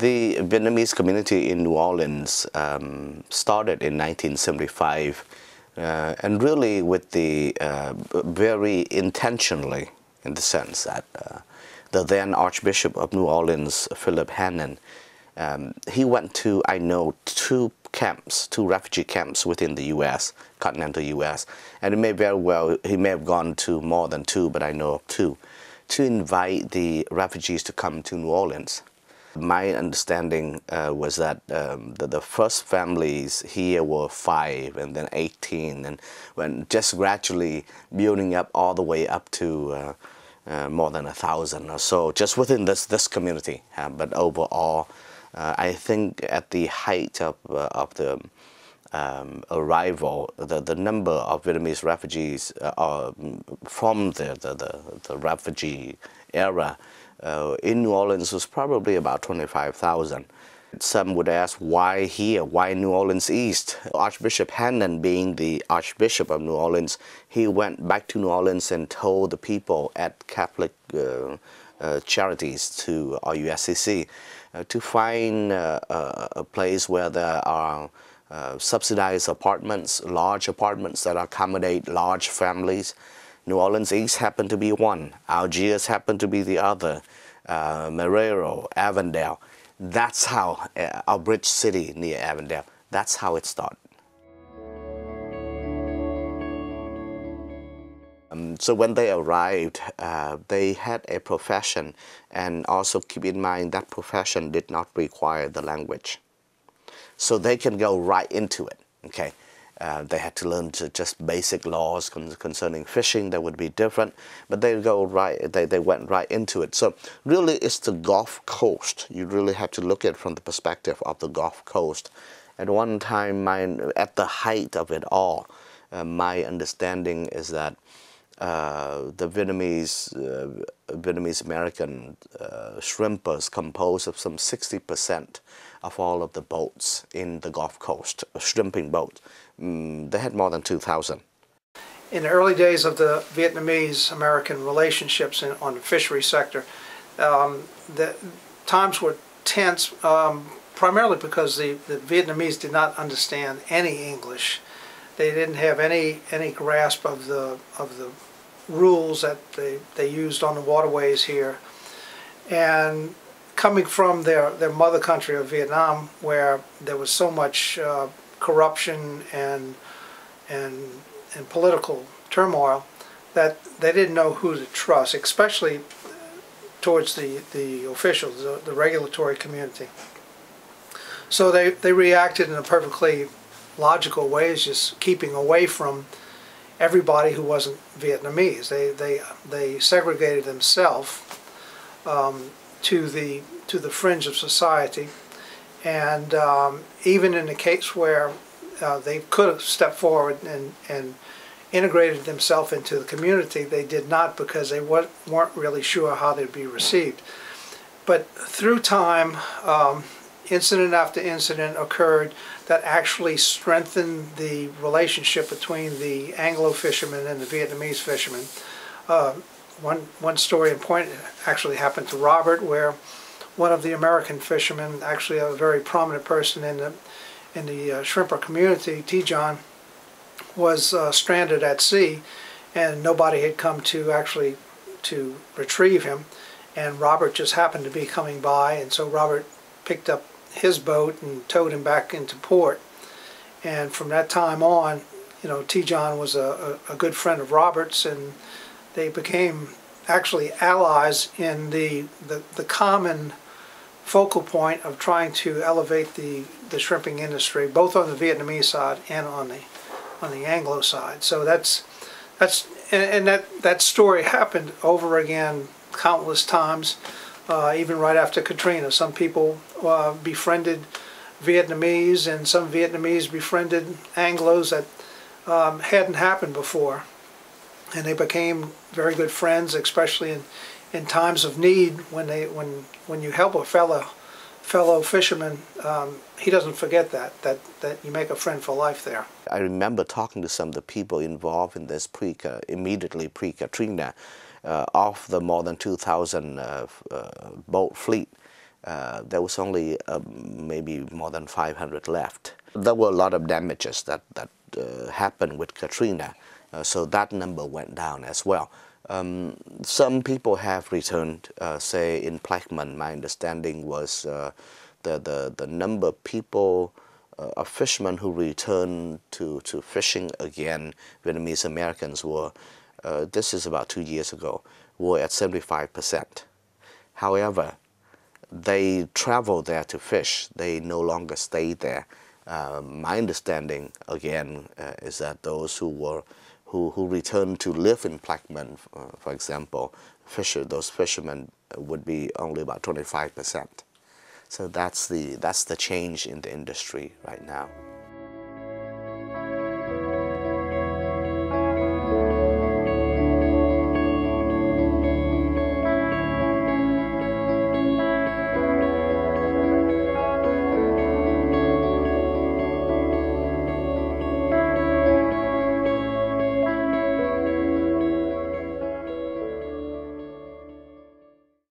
The Vietnamese community in New Orleans started in 1975, and really with the very intentionally, in the sense that the then Archbishop of New Orleans, Philip Hannon, he went to, I know, two refugee camps within the U.S., continental U.S., and it may very well, he may have gone to more than two, but I know of two, to invite the refugees to come to New Orleans. My understanding was that the first families here were 5 and then 18, and when just gradually building up all the way up to more than 1,000 or so, just within this community. But overall, I think at the height of the arrival, the number of Vietnamese refugees from the refugee era in New Orleans was probably about 25,000. Some would ask, why here? Why New Orleans East? Archbishop Hannon, being the Archbishop of New Orleans, he went back to New Orleans and told the people at Catholic charities or USCC to find a place where there are subsidized apartments, large apartments that accommodate large families. New Orleans East happened to be one. Algiers happened to be the other. Marrero, Avondale. That's how, our bridge city near Avondale, that's how it started. So when they arrived, they had a profession, and also keep in mind that profession did not require the language. So they can go right into it, okay? They had to learn just basic laws concerning fishing that would be different, but they went right into it. So really it's the Gulf Coast. You really have to look at it from the perspective of the Gulf Coast. At one time, at the height of it all, my understanding is that the Vietnamese American shrimpers compose of some 60% of all of the boats in the Gulf Coast, shrimping boats. They had more than 2,000. In the early days of the Vietnamese-American relationships on the fishery sector, the times were tense, primarily because the Vietnamese did not understand any English. They didn't have any grasp of the rules that they used on the waterways here. And coming from their mother country of Vietnam, where there was so much corruption and political turmoil, that they didn't know who to trust, especially towards the officials, the regulatory community. So they reacted in a perfectly logical way, just keeping away from everybody who wasn't Vietnamese. They segregated themselves to the fringe of society, and even in the case where they could have stepped forward and integrated themselves into the community, they did not, because they weren't really sure how they'd be received. But through time, incident after incident occurred that actually strengthened the relationship between the Anglo fishermen and the Vietnamese fishermen. One story in point actually happened to Robert, where one of the American fishermen, actually a very prominent person in the shrimper community, T-John, was stranded at sea, and nobody had come to retrieve him, and Robert just happened to be coming by, and so Robert picked up his boat and towed him back into port. And from that time on, you know, T-John was a good friend of Robert's, and they became actually allies in the common focal point of trying to elevate the shrimping industry, both on the Vietnamese side and on the Anglo side. So that story happened over again countless times, even right after Katrina. Some people befriended Vietnamese, and some Vietnamese befriended Anglos that hadn't happened before, and they became very good friends, especially in times of need. When you help a fellow fisherman, he doesn't forget that you make a friend for life there. I remember talking to some of the people involved in this immediately pre-Katrina, of the more than 2,000 boat fleet. there was only maybe more than 500 left. There were a lot of damages that happened with Katrina, so that number went down as well. Some people have returned, say in Plaquemine, my understanding was the number of people, of fishermen who returned to fishing again, Vietnamese Americans were, this is about 2 years ago, were at 75%. However, they travel there to fish, they no longer stay there. My understanding, again, is that those who returned to live in Plaquemine, for example, those fishermen would be only about 25%. So that's the change in the industry right now.